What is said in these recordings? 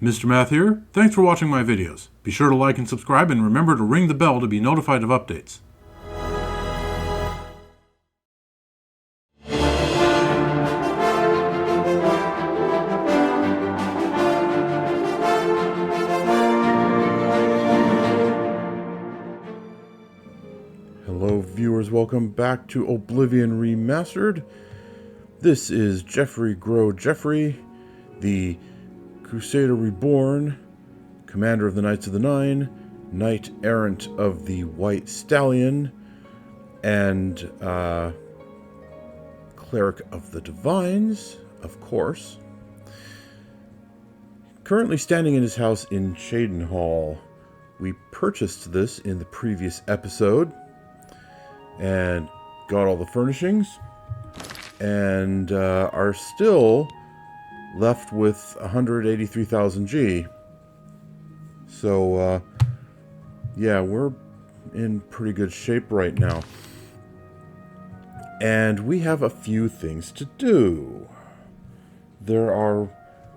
Mr. Math here. Thanks for watching my videos. Be sure to like and subscribe and remember to ring the bell to be notified of updates. Hello viewers, welcome back to Oblivion Remastered. This is Geoffrey, the Crusader Reborn, Commander of the Knights of the Nine, Knight Errant of the White Stallion, and Cleric of the Divines, of course. Currently standing in his house in Cheydinhal. We purchased this in the previous episode and got all the furnishings and are still left with 183,000 G. So yeah, we're in pretty good shape right now. And we have a few things to do. There are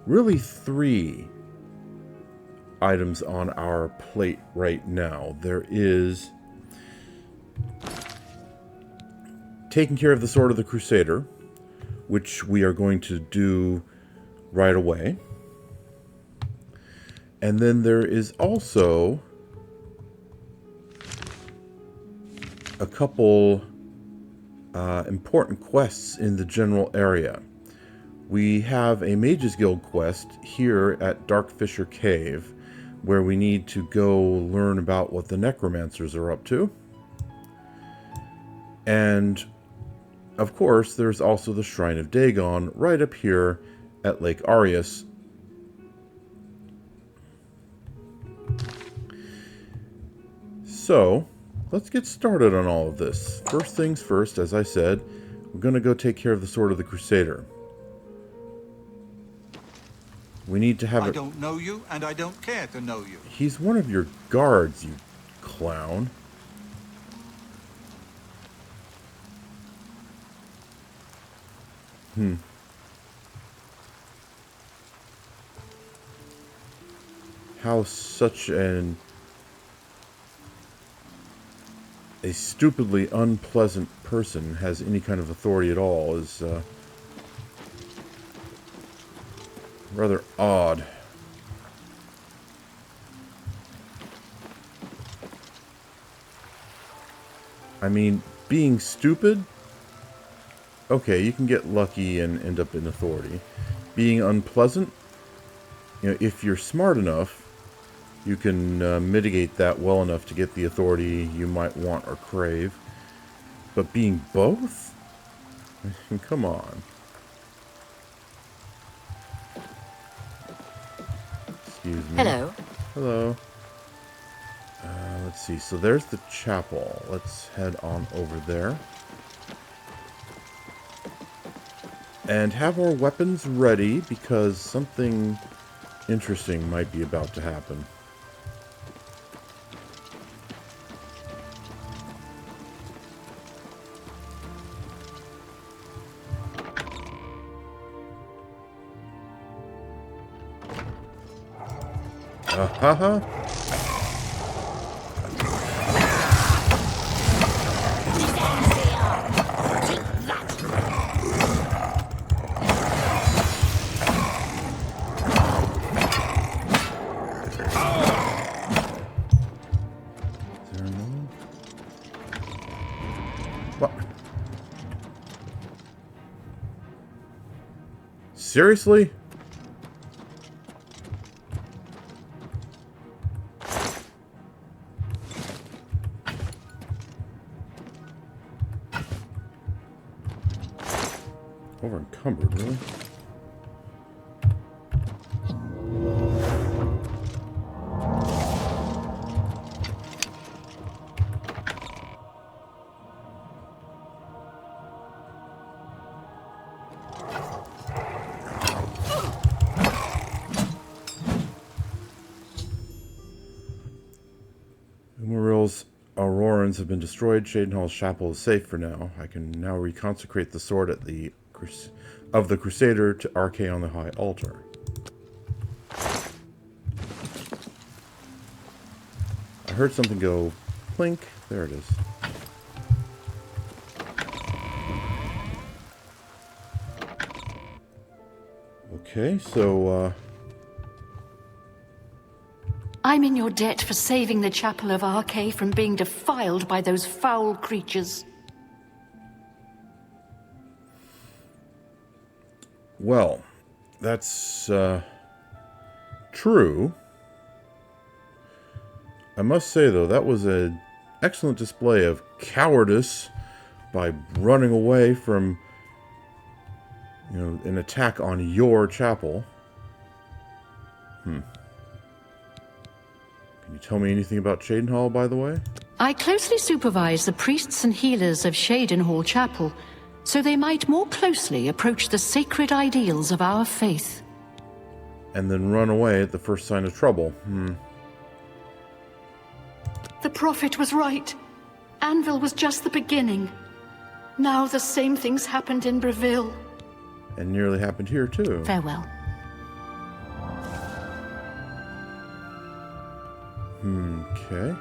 really 3 items on our plate right now. There is taking care of the Sword of the Crusader, which we are going to do right away. And then there is also a couple important quests in the general area. We have a Mages Guild quest here at Dark Fissure Cave, where we need to go learn about what the Necromancers are up to. And of course, there's also the Shrine of Dagon right up here at Lake Arius. So, let's get started on all of this. First things first, as I said, we're going to go take care of the Sword of the Crusader. We need to have I don't know you, and I don't care to know you. He's one of your guards, you clown. How such a stupidly unpleasant person has any kind of authority at all is rather odd. I mean, being stupid, okay, you can get lucky and end up in authority. Being unpleasant, you know, if you're smart enough, you can mitigate that well enough to get the authority you might want or crave. But being both? Come on. Excuse me. Hello. Hello. Let's see. So there's the chapel. Let's head on over there. And have our weapons ready because something interesting might be about to happen. Haha. What? Seriously? Over encumbered, really? Umaril's Aurorans have been destroyed. Cheydinhal's chapel is safe for now. I can now reconsecrate the sword at the Crusader to Arkay on the high altar. I heard something go plink. There it is. Okay, so, I'm in your debt for saving the Chapel of Arkay from being defiled by those foul creatures. well, that's, true. I must say, though, that was an excellent display of cowardice by running away from, you know, an attack on your chapel. Can you tell me anything about Cheydinhal, by the way? I closely supervise the priests and healers of Cheydinhal Chapel, so they might more closely approach the sacred ideals of our faith. And then run away at the first sign of trouble. The prophet was right. Anvil was just the beginning. Now the same things happened in Breville. And nearly happened here, too. Farewell. Okay.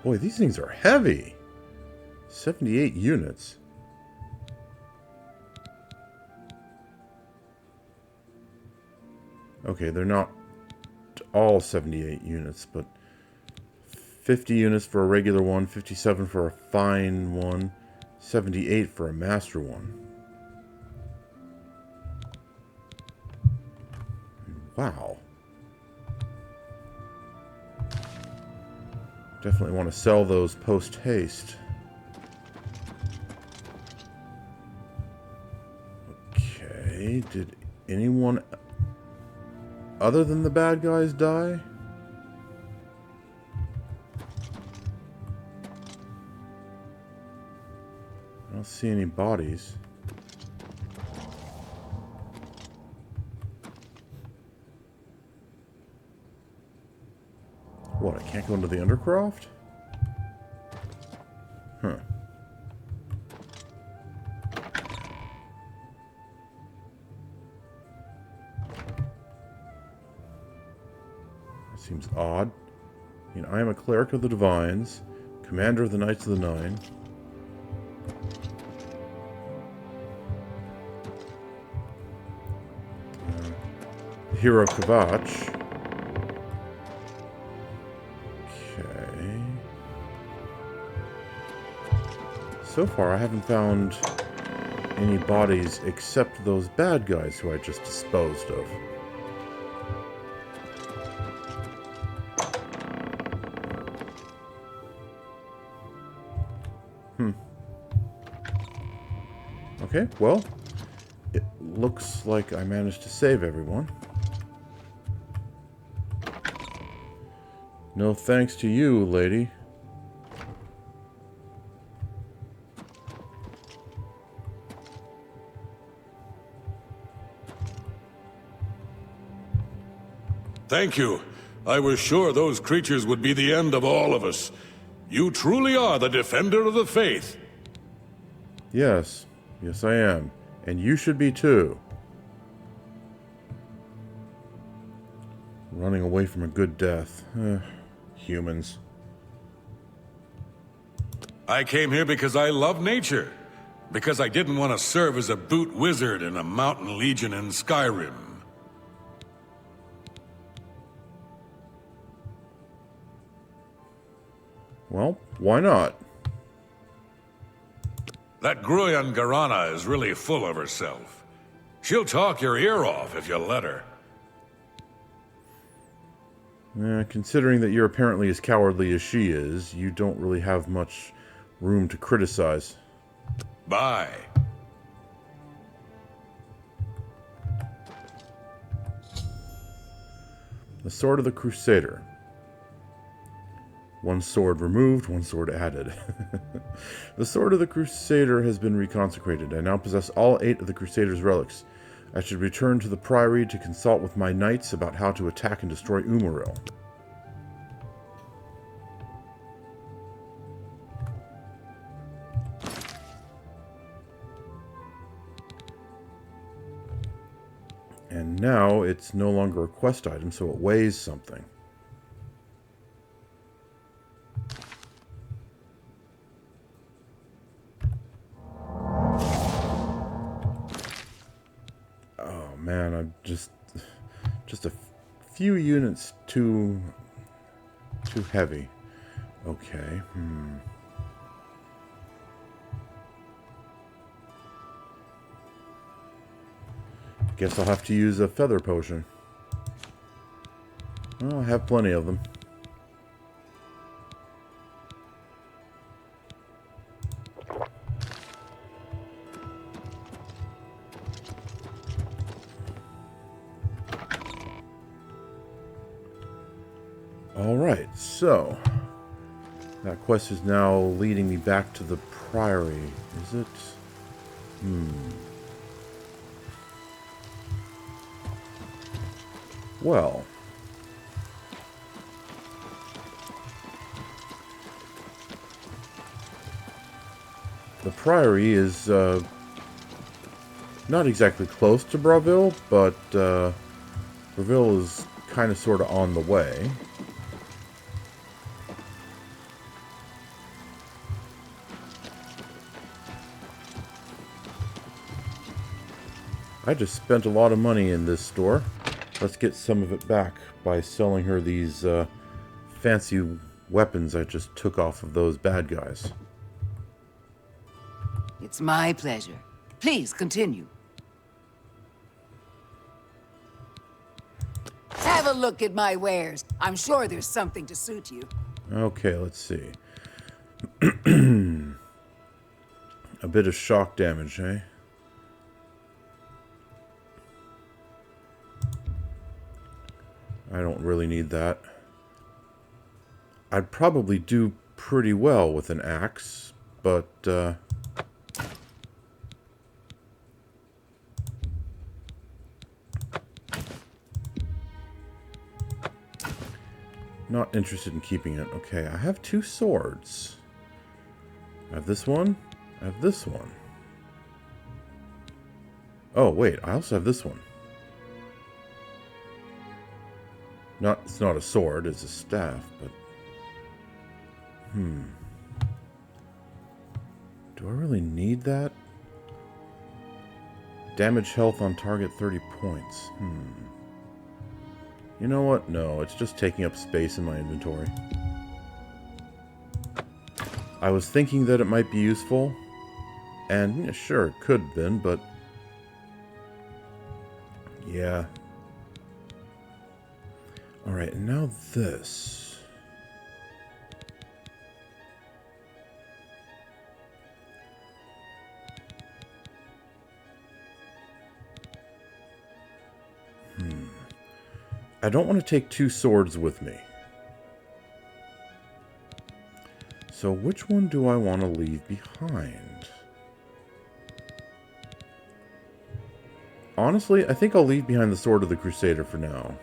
Boy, these things are heavy. 78 units. Okay, they're not all 78 units, but 50 units for a regular one, 57 for a fine one, 78 for a master one. Wow. Definitely want to sell those post-haste. Okay, did anyone other than the bad guys die? I don't see any bodies. What, I can't go into the Undercroft? Huh. That seems odd. I mean, I am a cleric of the Divines, commander of the Knights of the Nine. Hero Kavach. Okay. So far, I haven't found any bodies except those bad guys who I just disposed of. Okay, well, it looks like I managed to save everyone. No thanks to you, lady. Thank you. I was sure those creatures would be the end of all of us. You truly are the defender of the faith. Yes. Yes, I am. And you should be too. Running away from a good death. Humans. I came here because I love nature. Because I didn't want to serve as a boot wizard in a mountain legion in Skyrim. Well, why not? That Gruyan Garana is really full of herself. She'll talk your ear off if you let her. Considering that you're apparently as cowardly as she is, you don't really have much room to criticize. Bye. The Sword of the Crusader. One sword removed, one sword added. The Sword of the Crusader has been reconsecrated. I now possess all 8 of the Crusader's relics. I should return to the Priory to consult with my knights about how to attack and destroy Umaril. And now it's no longer a quest item, so it weighs something. Oh man, I'm just a few units too heavy. Okay. Guess I'll have to use a feather potion. Well, I have plenty of them. Alright, so that quest is now leading me back to the Priory. Is it? Well, the Priory is not exactly close to Bravil, but Bravil is kind of sort of on the way. I just spent a lot of money in this store. Let's get some of it back by selling her these fancy weapons I just took off of those bad guys. It's my pleasure. Please continue. Have a look at my wares. I'm sure there's something to suit you. Okay, let's see. A bit of shock damage, eh? I don't really need that. I'd probably do pretty well with an axe, but not interested in keeping it. Okay, I have 2 swords. I have this one. I have this one. Oh, wait, I also have this one. It's not a sword, it's a staff, but... Do I really need that? Damage health on target 30 points. You know what? No, it's just taking up space in my inventory. I was thinking that it might be useful, and yeah, sure, it could have been, but... yeah. Alright, and now this. I don't want to take 2 swords with me. So which one do I want to leave behind? Honestly, I think I'll leave behind the Sword of the Crusader for now.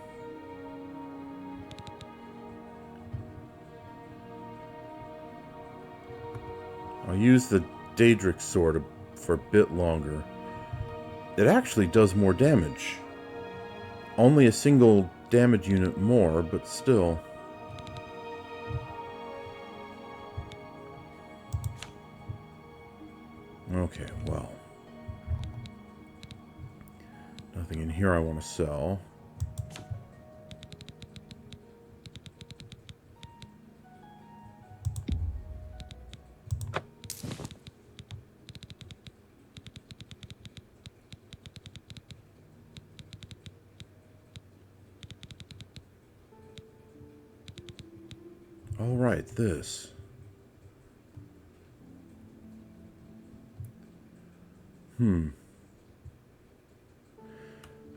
I'll use the Daedric sword for a bit longer. It actually does more damage. Only a single damage unit more, but still. Okay, well. Nothing in here I want to sell. Alright, this.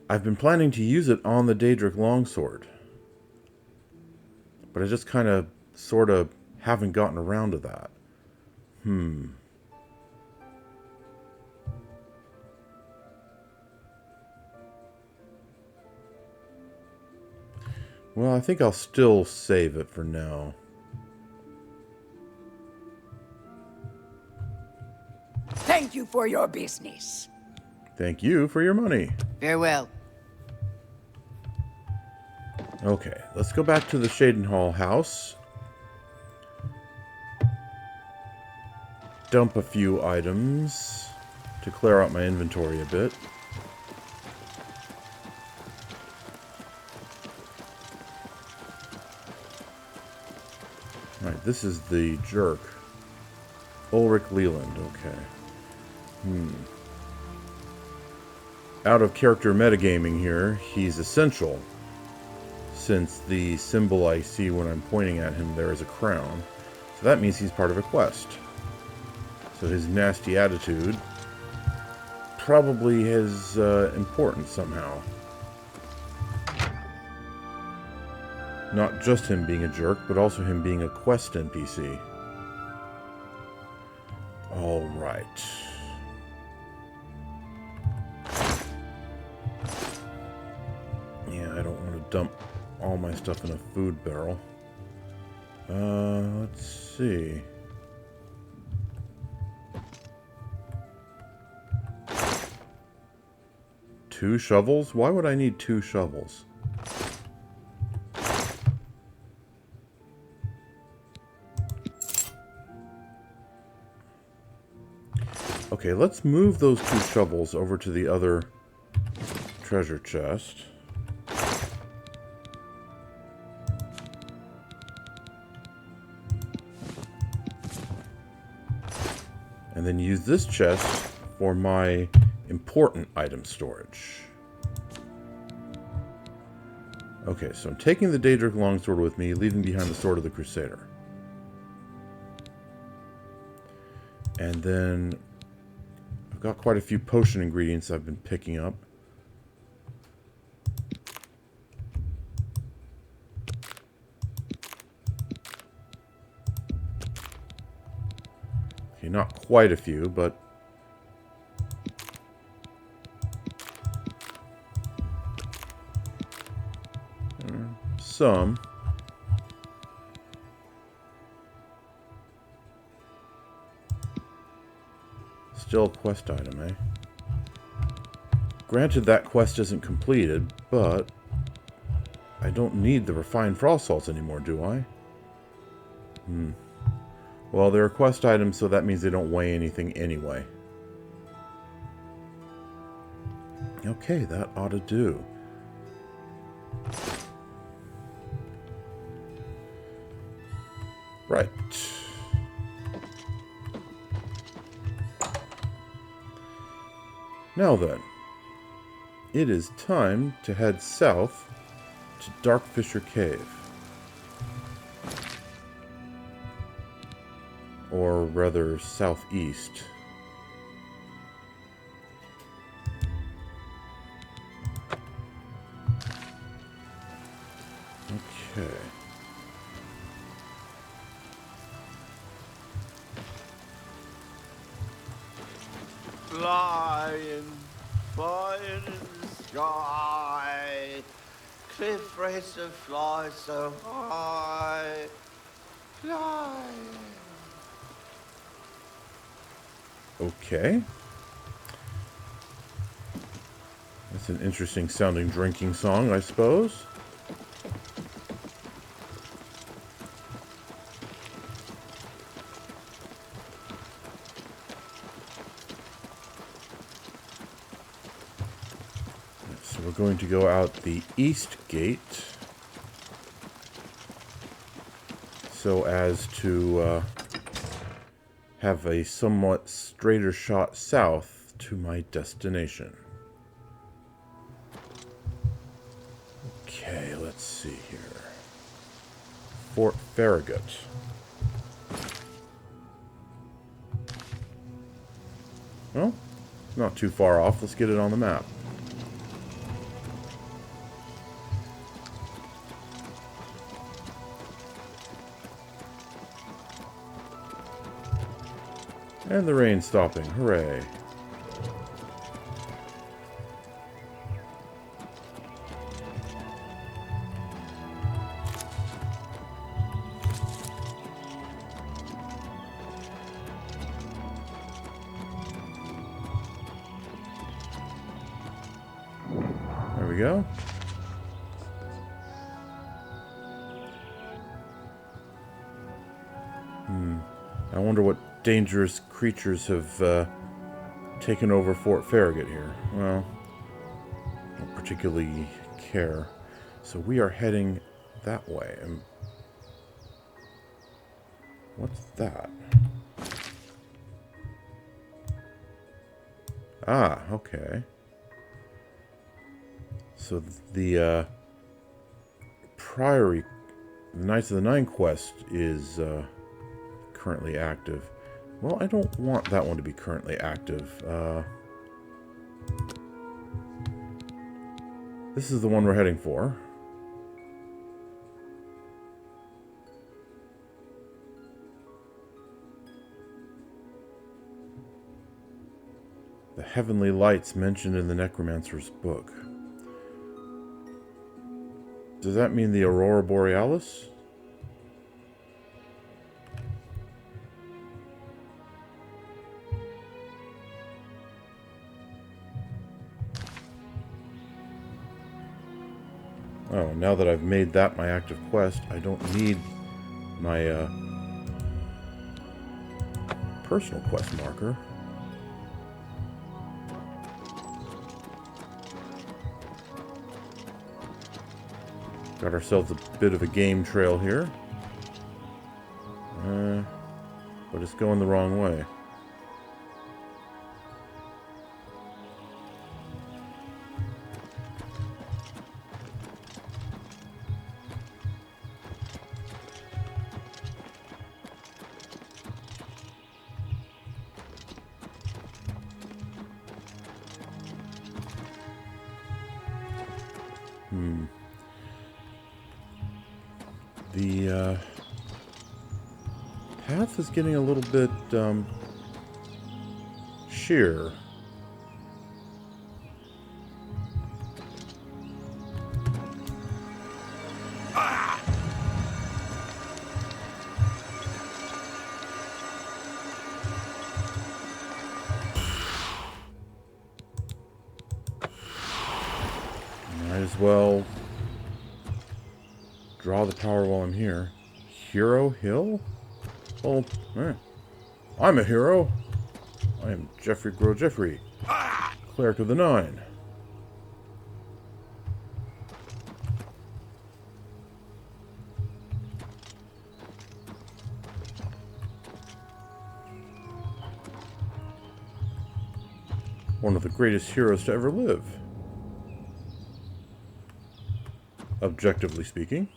I've been planning to use it on the Daedric longsword. But I just kind of, sort of, haven't gotten around to that. Well, I think I'll still save it for now. Thank you for your business. Thank you for your money. Farewell. Okay, let's go back to the Cheydinhal house. Dump a few items to clear out my inventory a bit. Alright, this is the jerk. Ulrich Leland, okay. Out of character metagaming here, he's essential, since the symbol I see when I'm pointing at him there is a crown. So that means he's part of a quest. So his nasty attitude probably has importance somehow. Not just him being a jerk, but also him being a quest NPC. Alright. Yeah, I don't want to dump all my stuff in a food barrel. Let's see. Two shovels? Why would I need two shovels? Okay, let's move those two shovels over to the other treasure chest. And then use this chest for my important item storage. Okay, so I'm taking the Daedric longsword with me, leaving behind the sword of the Crusader. And then I've got quite a few potion ingredients I've been picking up. Okay, not quite a few, but some. Still a quest item, eh? Granted, that quest isn't completed, but I don't need the refined frost salts anymore, do I? Well, they're quest items, so that means they don't weigh anything anyway. Okay, that ought to do. Right. Now then, it is time to head south to Dark Fissure Cave. Or rather, southeast. Okay. Flying, flying in the sky. Cliff racer fly so high. Flying. Okay. That's an interesting sounding drinking song, I suppose. So we're going to go out the east gate so as to have a somewhat straighter shot south to my destination. Okay, let's see here. Fort Farragut. Well, not too far off. Let's get it on the map. And the rain stopping. Hooray. There we go. I wonder what dangerous creatures have taken over Fort Farragut here. Well, I don't particularly care. So we are heading that way. And what's that? Ah, okay. So the Priory, the Knights of the Nine quest is currently active. Well, I don't want that one to be currently active. This is the one we're heading for. The heavenly lights mentioned in the Necromancer's book. Does that mean the Aurora Borealis? Oh, now that I've made that my active quest, I don't need my personal quest marker. Got ourselves a bit of a game trail here. But it's going the wrong way. The path is getting a little bit sheer. Might as well draw the power while I'm here. Hero Hill? Oh, I'm a hero. I am Geoffrey Geoffrey, Cleric of the Nine. One of the greatest heroes to ever live. Objectively speaking.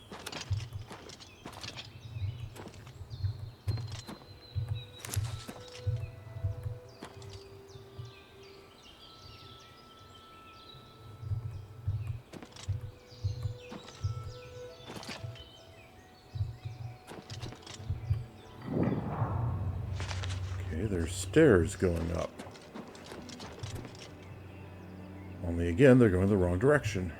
Okay, there's stairs going up. Only again, they're going the wrong direction.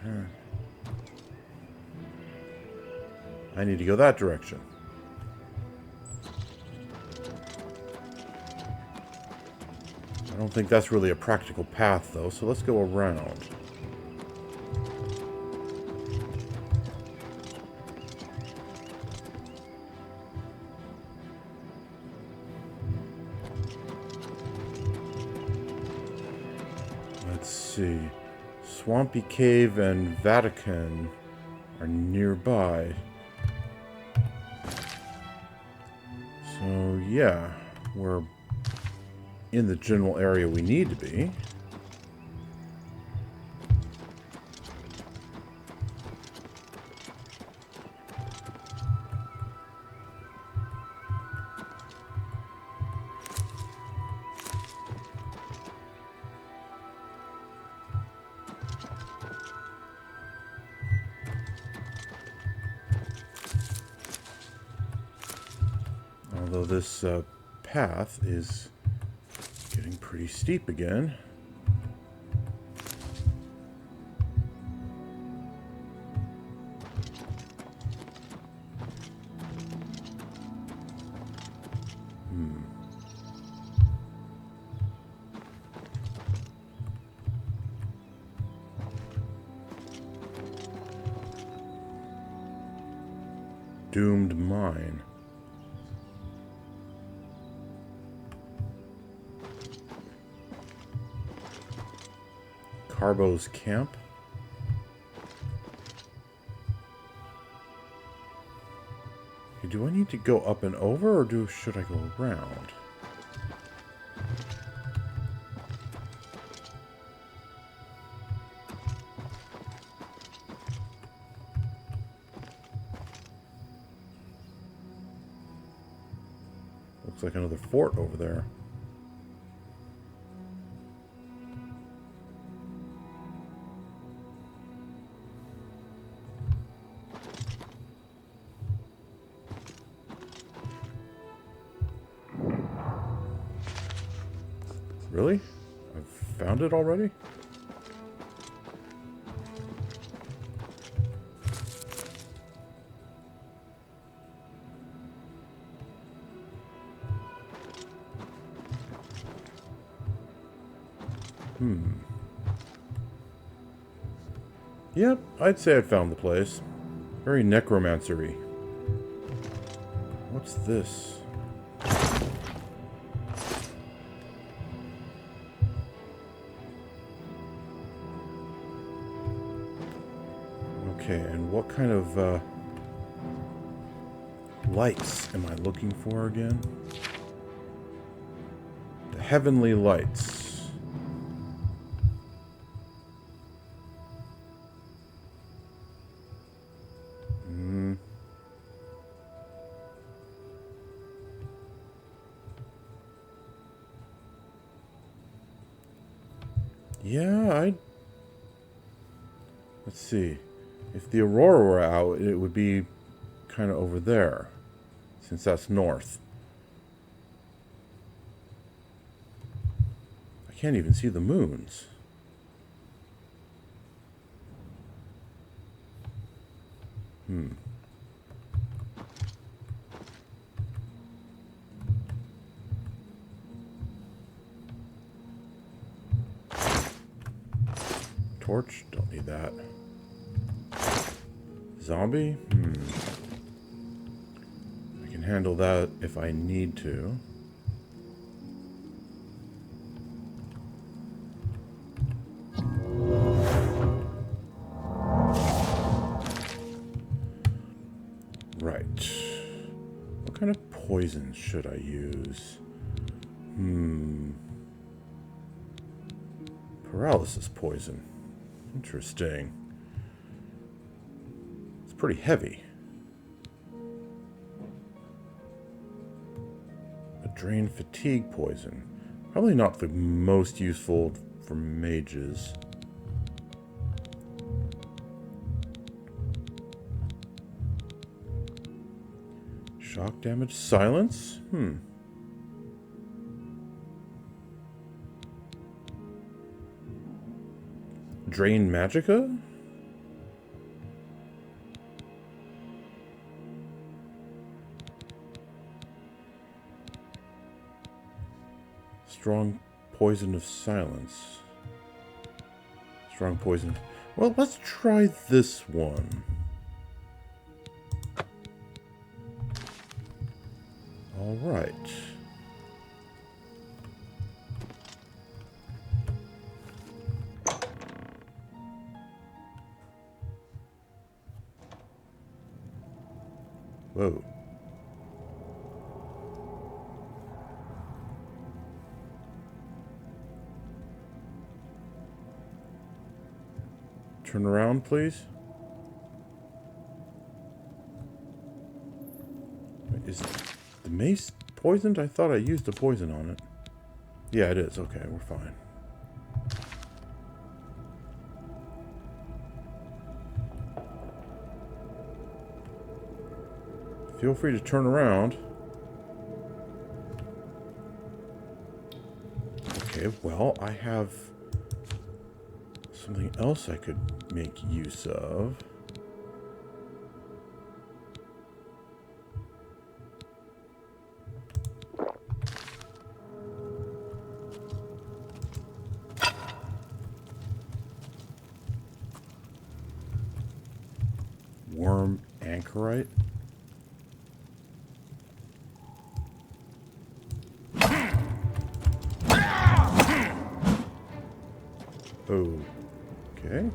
I need to go that direction. I don't think that's really a practical path, though, so let's go around. Let's see. Swampy Cave and Vatican are nearby. So, yeah, we're in the general area we need to be. Although this path is getting pretty steep again. Doomed mine. Carbo's camp. Okay, do I need to go up and over, or should I go around? Looks like another fort over there. Really? I've found it already? Yep, I'd say I found the place. Very necromancer-y. What's this? Okay, and what kind of lights am I looking for again? The heavenly lights. Yeah, let's see. If the aurora were out, it would be kind of over there, since that's north. I can't even see the moons. Torch? Don't need that. Zombie? I can handle that if I need to. Right. What kind of poison should I use? Paralysis poison. Interesting. It's pretty heavy. A drain fatigue poison. Probably not the most useful for mages. Shock damage. Silence? Drain Magicka? Strong poison of silence. Strong poison. Well, let's try this one. All right. Whoa. Turn around, please. Wait, is the mace poisoned? I thought I used a poison on it. Yeah, it is. Okay, we're fine. Feel free to turn around. Okay, well, I have something else I could make use of. Worm anchorite. Oh, Okay.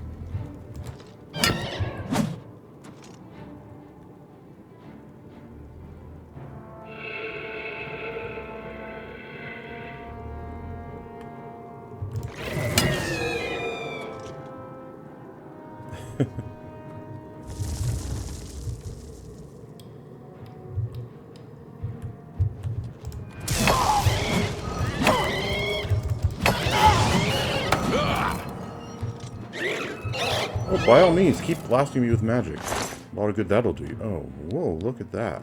Oh, by all means, keep blasting me with magic. A lot of good that'll do you. Oh, whoa, look at that.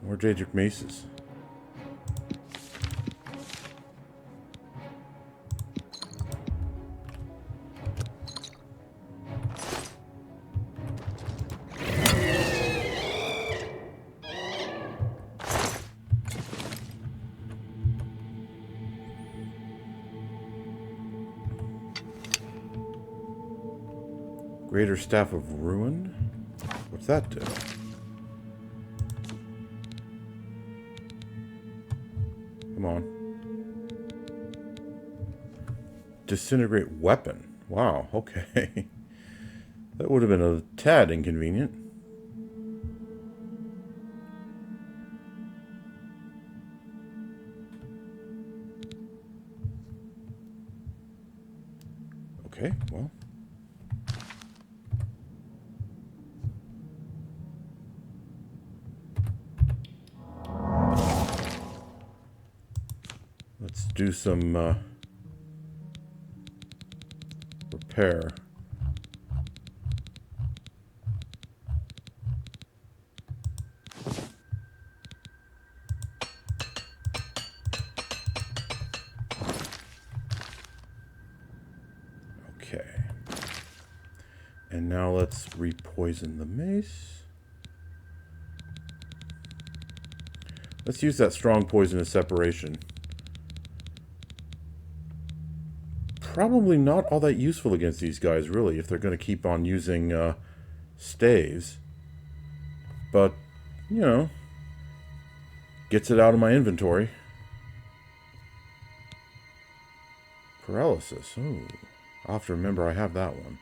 More Daedric maces. Greater Staff of Ruin? What's that do? Come on. Disintegrate weapon. Wow, okay. That would have been a tad inconvenient. Okay, well. Let's do some repair. Okay. And now let's re-poison the mace. Let's use that strong poison as separation. Probably not all that useful against these guys, really, if they're going to keep on using staves. But, you know, gets it out of my inventory. Paralysis. Oh, I'll have to remember I have that one.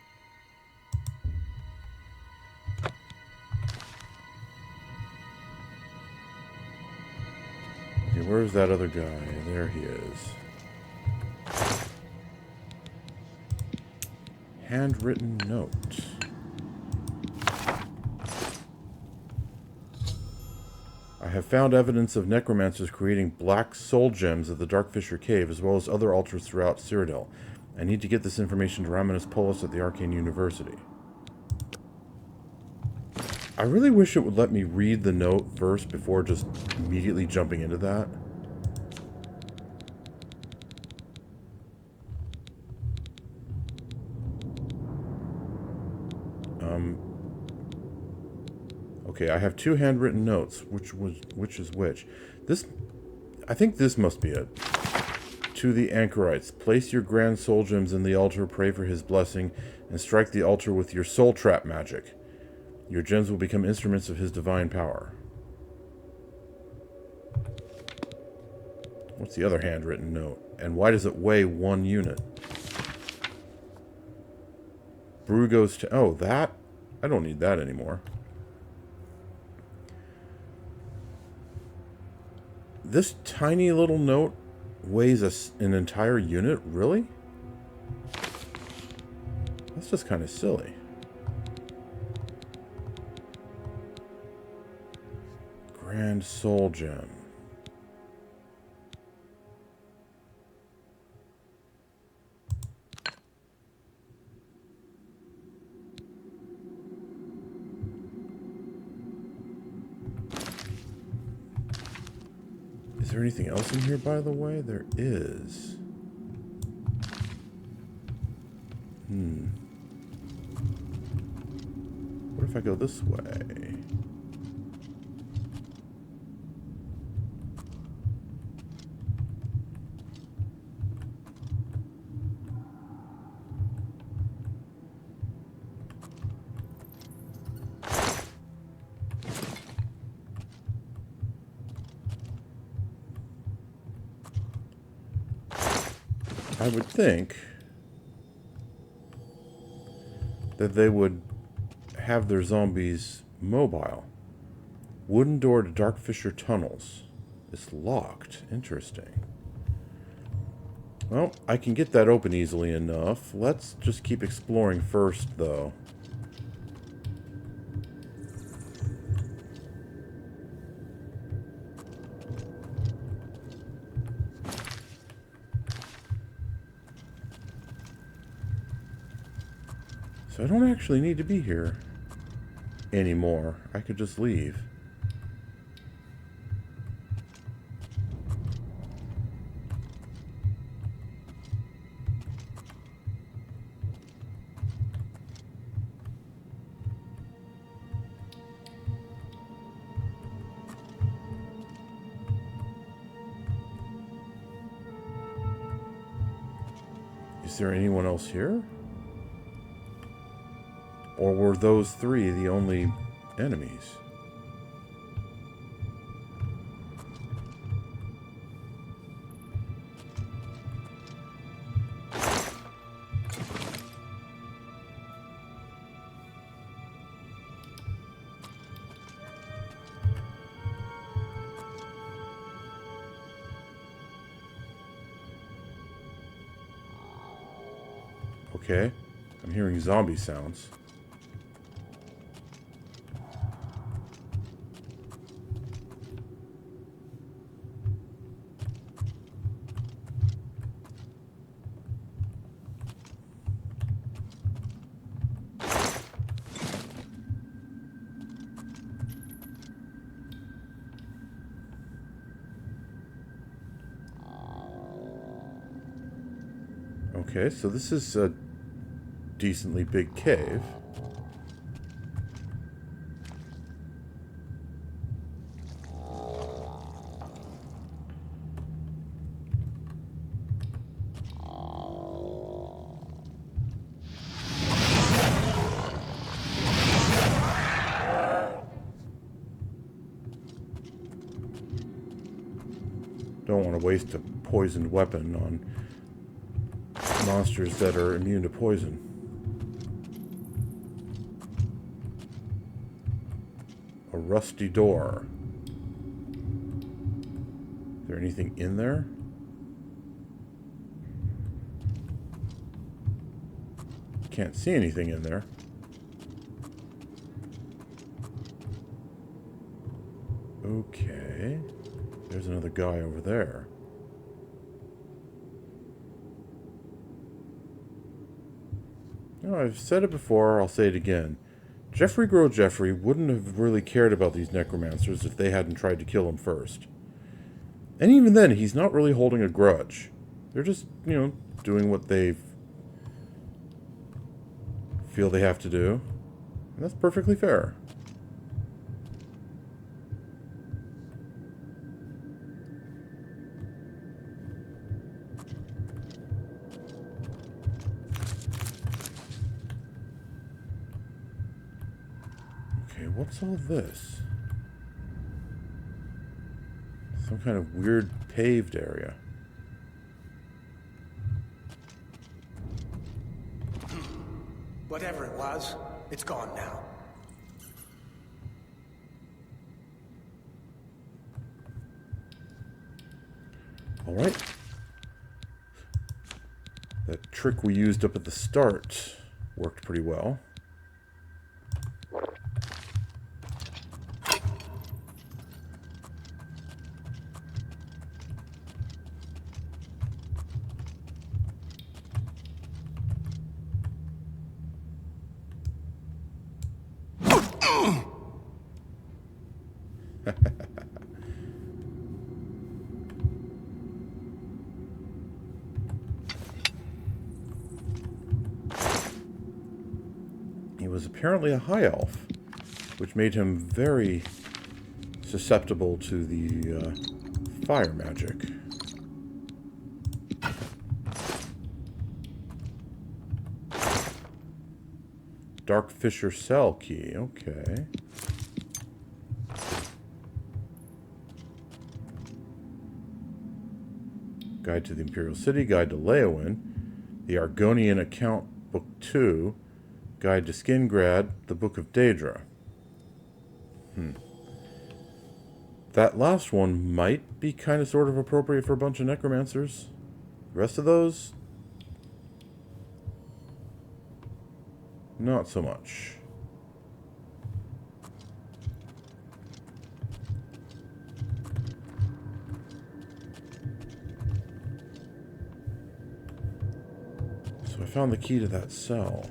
Okay, where's that other guy? There he is. Handwritten note. I have found evidence of necromancers creating black soul gems at the Dark Fissure Cave, as well as other altars throughout Cyrodiil. I need to get this information to Raminus Polis at the Arcane University. I really wish it would let me read the note first before just immediately jumping into that. Okay, I have two handwritten notes. Which is which? This, I think this must be it. To the anchorites, place your grand soul gems in the altar, pray for his blessing, and strike the altar with your soul trap magic. Your gems will become instruments of his divine power. What's the other handwritten note? And why does it weigh 1 unit? Brew goes to... Oh, that? I don't need that anymore. This tiny little note weighs an entire unit? Really? That's just kind of silly. Grand Soul Gem. Is there anything else in here, by the way? There is. What if I go this way? I would think that they would have their zombies mobile. Wooden door to Dark Fissure tunnels. It's locked. Interesting. Well, I can get that open easily enough. Let's just keep exploring first, though. So I don't actually need to be here anymore. I could just leave. Is there anyone else here? Or were those three the only enemies? Okay, I'm hearing zombie sounds. Okay, so this is a decently big cave. Don't want to waste a poisoned weapon on monsters that are immune to poison. A rusty door. Is there anything in there? Can't see anything in there. Okay. There's another guy over there. No, I've said it before, I'll say it again. Geoffrey wouldn't have really cared about these necromancers if they hadn't tried to kill him first. And even then, he's not really holding a grudge. They're just, doing what they feel they have to do. And that's perfectly fair. What's all this? Some kind of weird paved area. Whatever it was, it's gone now. All right. That trick we used up at the start worked pretty well. He was apparently a high elf, which made him very susceptible to the fire magic. Dark Fissure cell key, okay. Guide to the Imperial City, Guide to Leowin, the Argonian Account, Book 2, Guide to Skingrad, the Book of Daedra. That last one might be kind of sort of appropriate for a bunch of necromancers. The rest of those, not so much. So I found the key to that cell.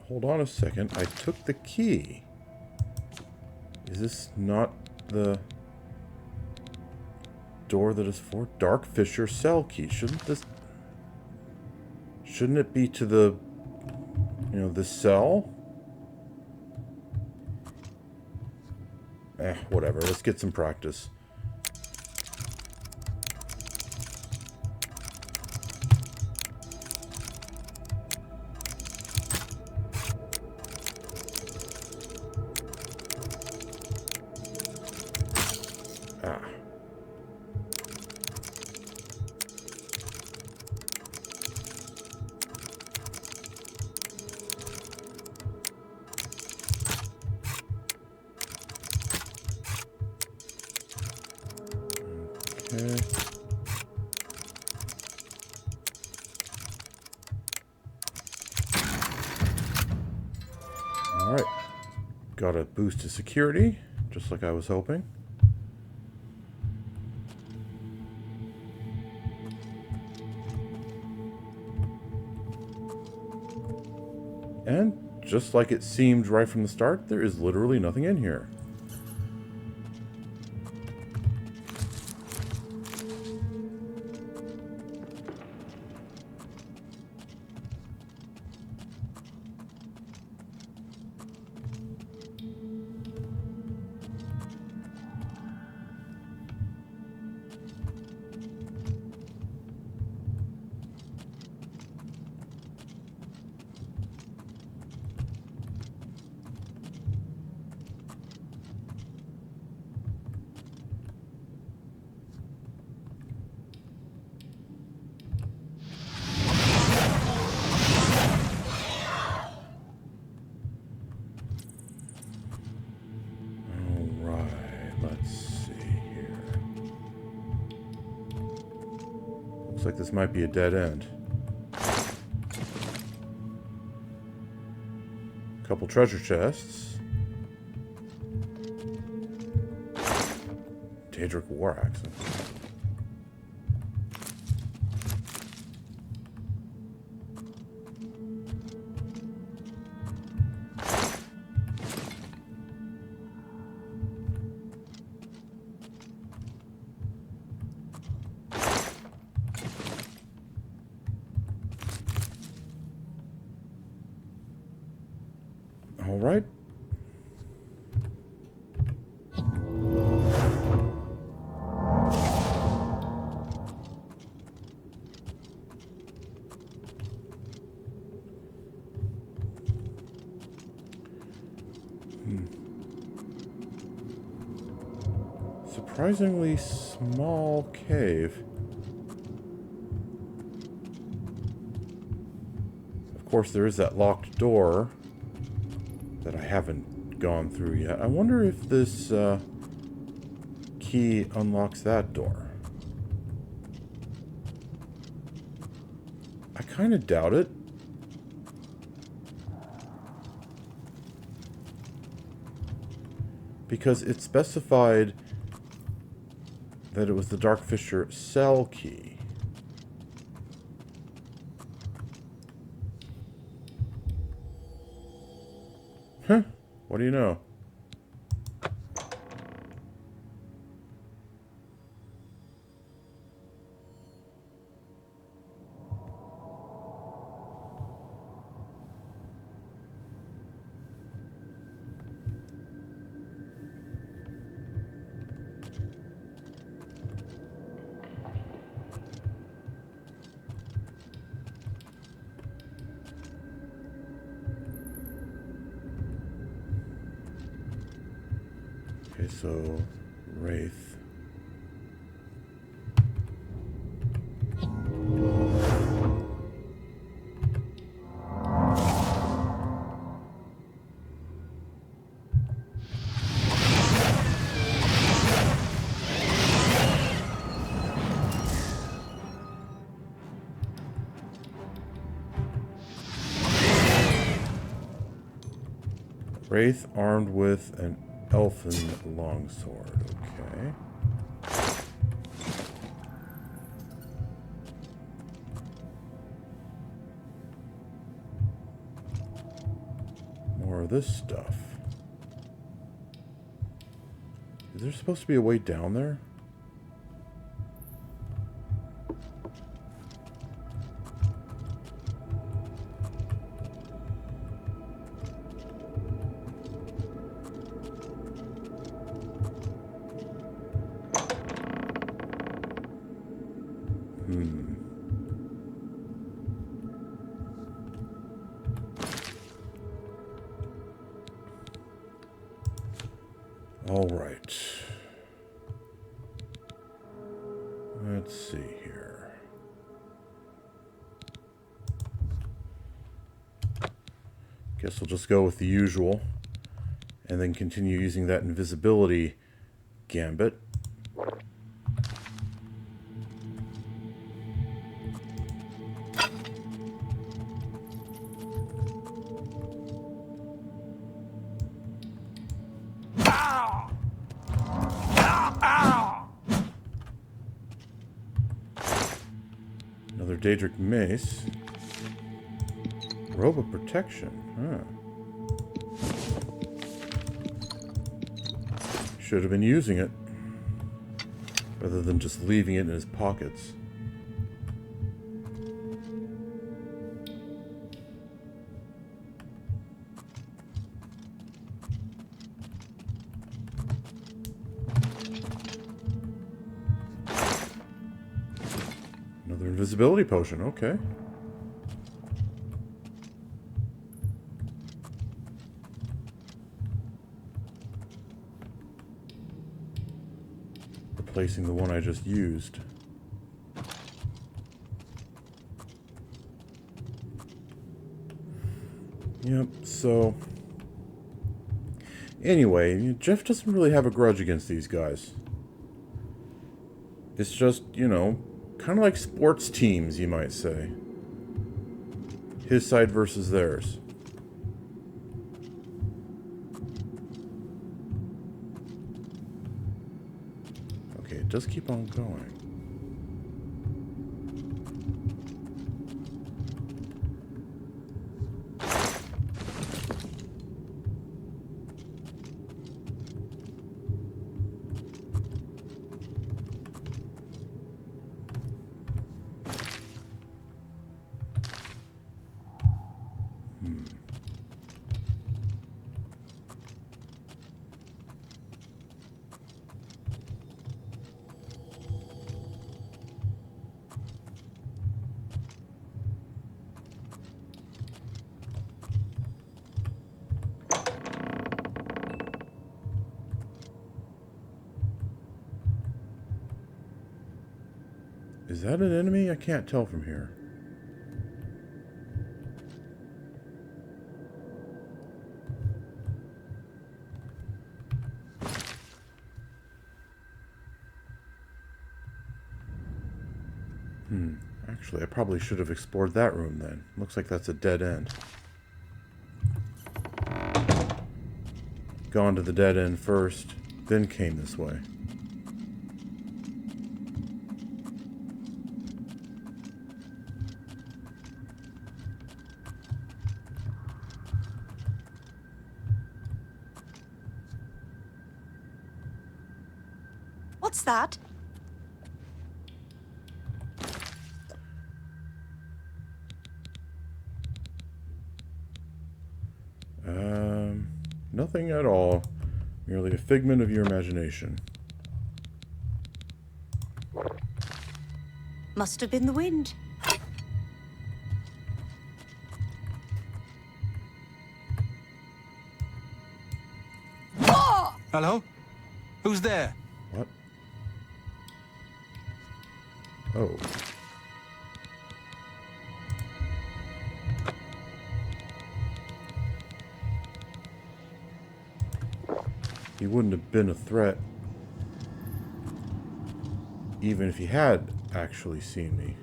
Hold on a second. I took the key. Is this not the door that is for Dark Fissure cell key? Shouldn't it be to the, the cell? Whatever. Let's get some practice. Okay. Alright. Got a boost to security, just like I was hoping. And just like it seemed right from the start, there is literally nothing in here. Like this might be a dead end. Couple treasure chests. Daedric war axe. All right. Surprisingly small cave. Of course, there is that locked door that I haven't gone through yet. I wonder if this key unlocks that door. I kind of doubt it. Because it specified that it was the Dark Fissure cell key. Huh? What do you know? Okay, so Wraith. Wraith armed with an elfin longsword. Okay. More of this stuff. Is there supposed to be a way down there? All right. Let's see here. Guess we'll just go with the usual and then continue using that invisibility gambit. Another Daedric mace. Robe of protection. Huh. Should have been using it rather than just leaving it in his pockets. Another invisibility potion, okay. Replacing the one I just used. Yep, so... Anyway, Geoff doesn't really have a grudge against these guys. It's just, you know, kind of like sports teams, you might say. His side versus theirs. Okay, it does keep on going. Is that an enemy? I can't tell from here. Actually, I probably should have explored that room then. Looks like that's a dead end. Gone to the dead end first, then came this way. What's that? Nothing at all. Merely a figment of your imagination. Must have been the wind. Hello? Who's there? What? Oh. He wouldn't have been a threat even if he had actually seen me.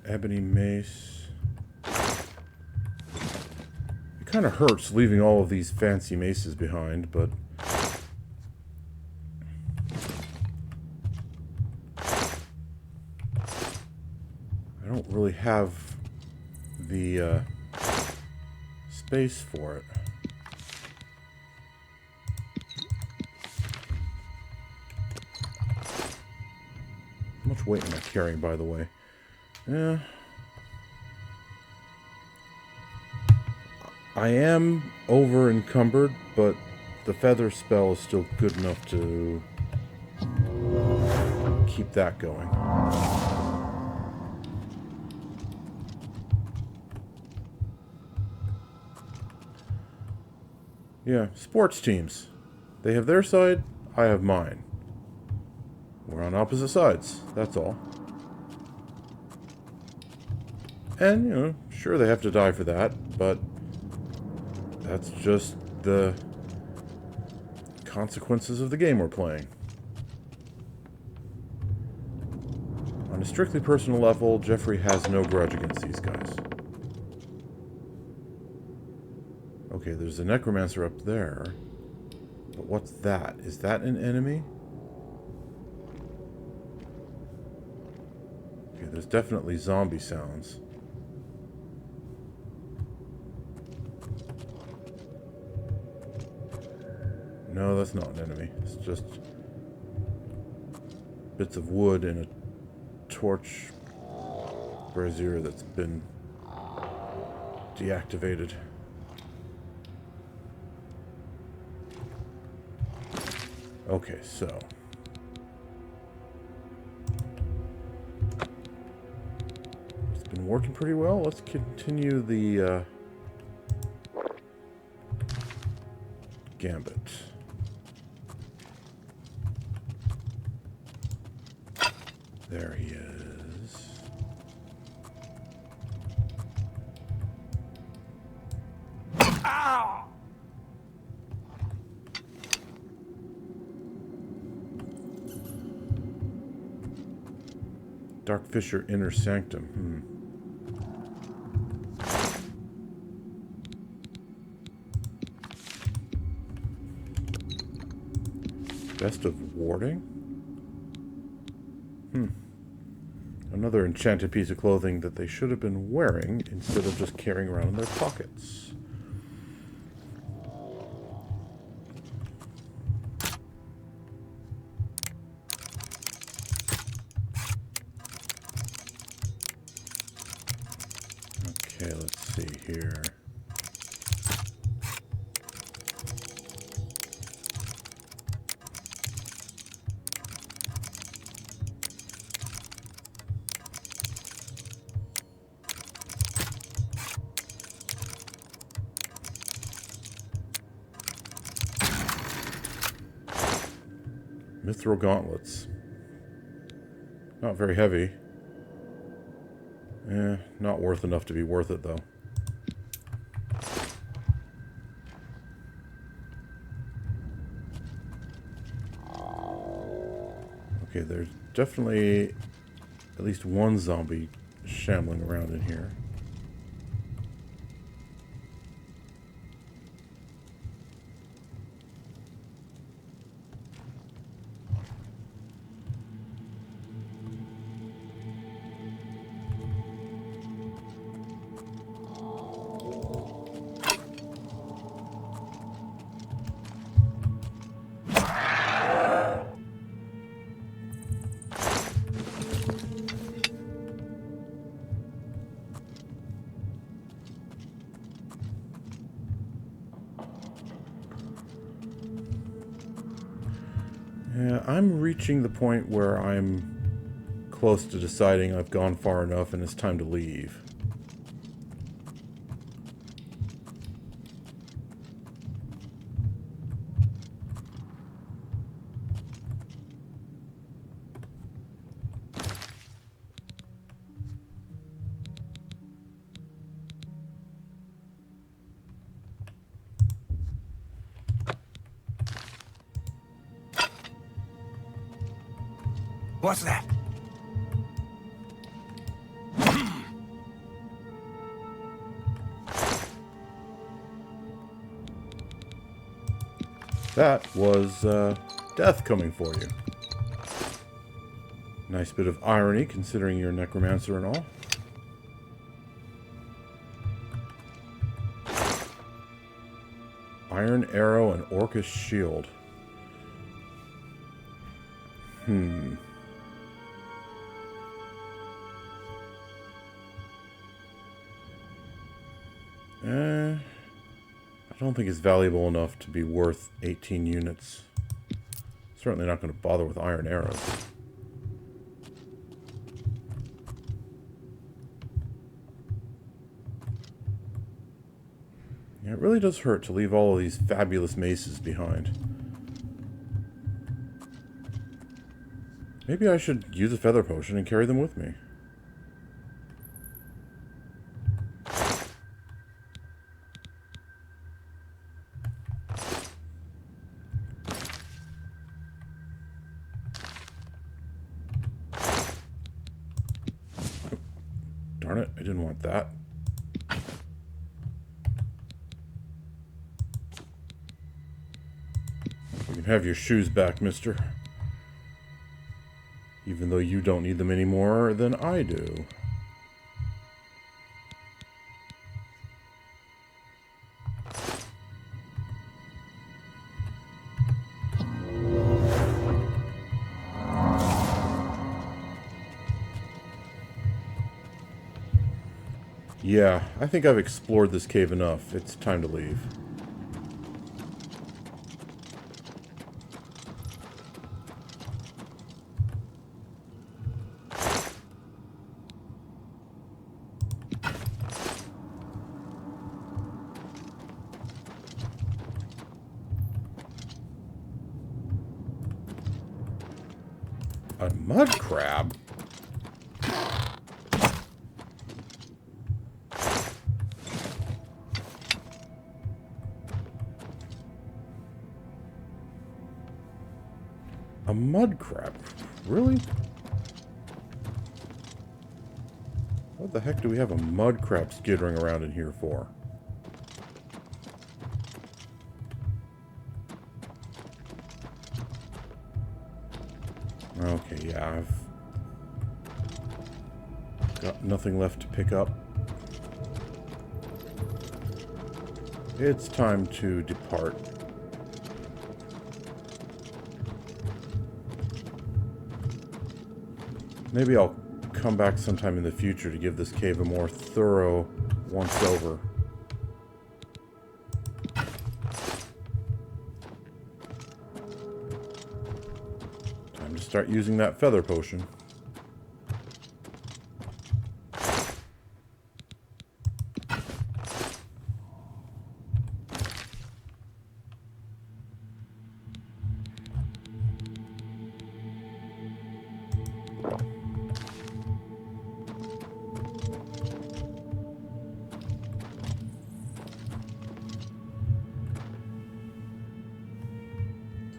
Ebony mace. It kind of hurts leaving all of these fancy maces behind, but I don't really have the space for it. How much weight am I carrying, by the way? Yeah. I am over encumbered, but the feather spell is still good enough to keep that going. Yeah, sports teams. They have their side, I have mine. We're on opposite sides, that's all. And, you know, sure they have to die for that, but that's just the consequences of the game we're playing. On a strictly personal level, Geoffrey has no grudge against these guys. Okay, there's a Necromancer up there. But what's that? Is that an enemy? Okay, there's definitely zombie sounds. No, that's not an enemy. It's just bits of wood and a torch brazier that's been deactivated. Okay, so it's been working pretty well. Let's continue the gambit. There he is. Ow! Dark Fissure Inner Sanctum. Best of Warding? Another enchanted piece of clothing that they should have been wearing instead of just carrying around in their pockets. Okay, let's see here. Mithril gauntlets. Not very heavy. Not worth enough to be worth it, though. Okay, there's definitely at least one zombie shambling around in here. Yeah, I'm reaching the point where I'm close to deciding I've gone far enough and it's time to leave. What's that? That was death coming for you. Nice bit of irony considering you're a necromancer and all. Iron arrow and orcish shield. I don't think it's valuable enough to be worth 18 units. Certainly not going to bother with iron arrows. Yeah, it really does hurt to leave all of these fabulous maces behind. Maybe I should use a feather potion and carry them with me. Darn it, I didn't want that. You can have your shoes back, mister. Even though you don't need them any more than I do. Yeah, I think I've explored this cave enough. It's time to leave. A mud crab? A mud crab? Really? What the heck do we have a mud crab skittering around in here for? Okay, yeah, I've got nothing left to pick up. It's time to depart. Maybe I'll come back sometime in the future to give this cave a more thorough once over. Time to start using that feather potion.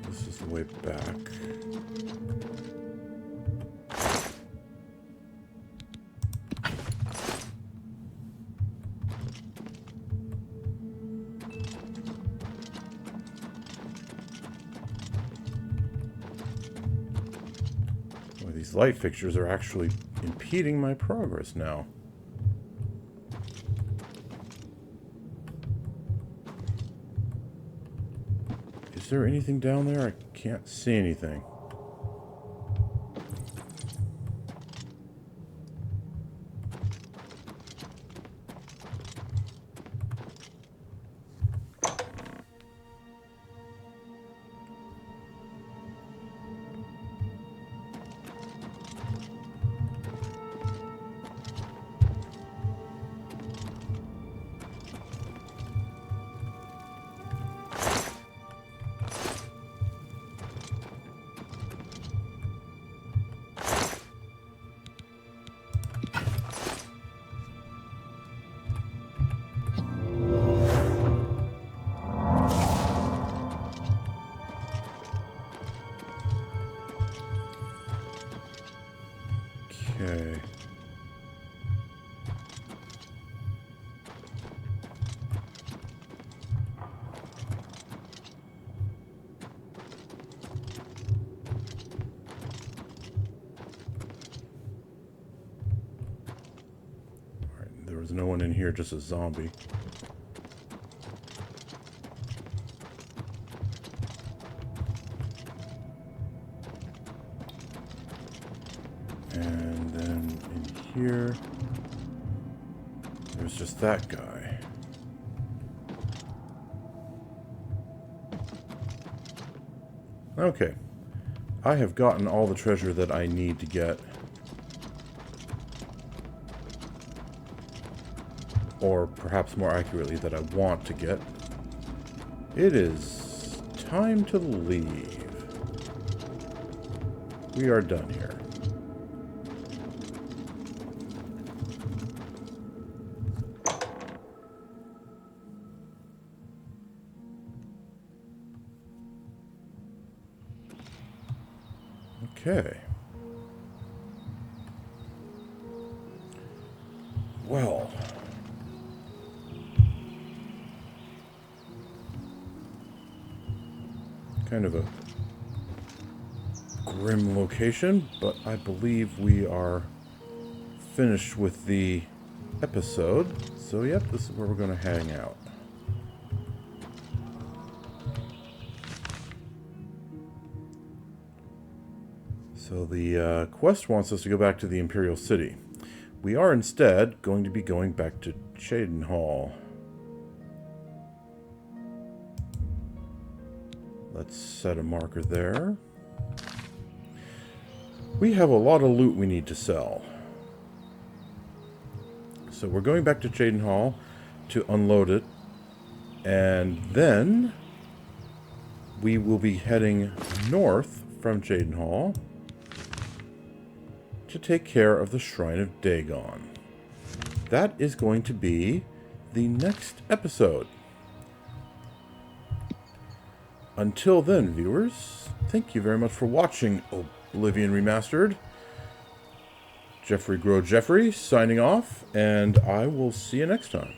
This is the way back. Boy, these light fixtures are actually impeding my progress now. Is there anything down there? I can't see anything. was no one in here, just a zombie. And then in here, there's just that guy. Okay. I have gotten all the treasure that I need to get. Or perhaps more accurately, that I want to get. It is time to leave. We are done here. Okay. Well. Kind of a grim location, but I believe we are finished with the episode. So, yep, this is where we're going to hang out. So the quest wants us to go back to the Imperial City. We are instead going to be going back to Cheydinhal. Let's set a marker there. We have a lot of loot we need to sell. So we're going back to Cheydinhal to unload it. And then we will be heading north from Cheydinhal to take care of the Shrine of Dagon. That is going to be the next episode. Until then, viewers, thank you very much for watching Oblivion Remastered. Geoffrey signing off, and I will see you next time.